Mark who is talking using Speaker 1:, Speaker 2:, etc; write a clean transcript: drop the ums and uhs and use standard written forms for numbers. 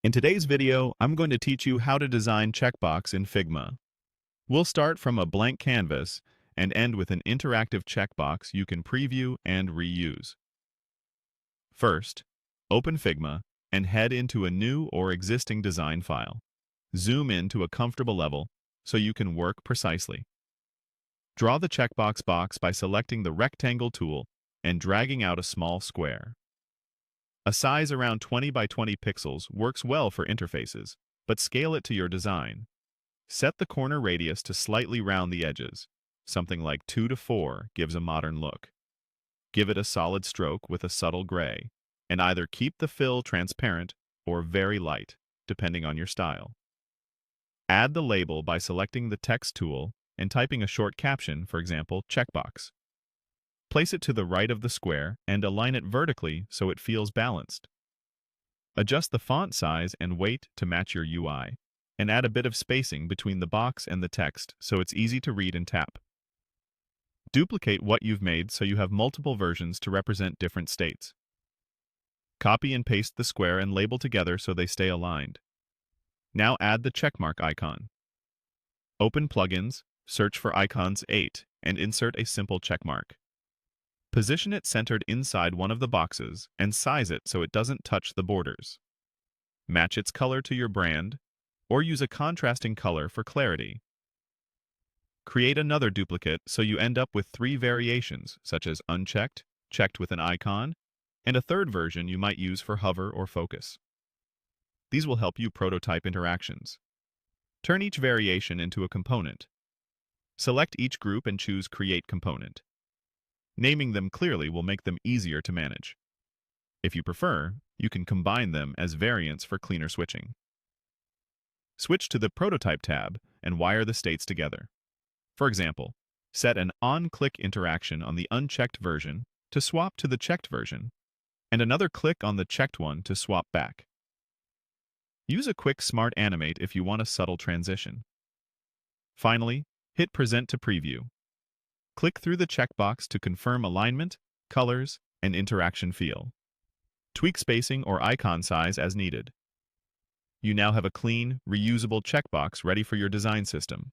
Speaker 1: In today's video, I'm going to teach you how to design Checkbox in Figma. We'll start from a blank canvas and end with an interactive checkbox you can preview and reuse. First, open Figma and head into a new or existing design file. Zoom in to a comfortable level so you can work precisely. Draw the checkbox box by selecting the rectangle tool and dragging out a small square. A size around 20 by 20 pixels works well for interfaces, but scale it to your design. Set the corner radius to slightly round the edges. Something like 2 to 4 gives a modern look. Give it a solid stroke with a subtle gray, and either keep the fill transparent or very light, depending on your style. Add the label by selecting the text tool and typing a short caption, for example, checkbox. Place it to the right of the square and align it vertically so it feels balanced. Adjust the font size and weight to match your UI, and add a bit of spacing between the box and the text so it's easy to read and tap. Duplicate what you've made so you have multiple versions to represent different states. Copy and paste the square and label together so they stay aligned. Now add the checkmark icon. Open Plugins, search for Icons 8, and insert a simple checkmark. Position it centered inside one of the boxes and size it so it doesn't touch the borders. Match its color to your brand, or use a contrasting color for clarity. Create another duplicate so you end up with 3 variations, such as unchecked, checked with an icon, and a third version you might use for hover or focus. These will help you prototype interactions. Turn each variation into a component. Select each group and choose Create Component. Naming them clearly will make them easier to manage. If you prefer, you can combine them as variants for cleaner switching. Switch to the Prototype tab and wire the states together. For example, set an on-click interaction on the unchecked version to swap to the checked version, and another click on the checked one to swap back. Use a quick Smart Animate if you want a subtle transition. Finally, hit Present to preview. Click through the checkbox to confirm alignment, colors, and interaction feel. Tweak spacing or icon size as needed. You now have a clean, reusable checkbox ready for your design system.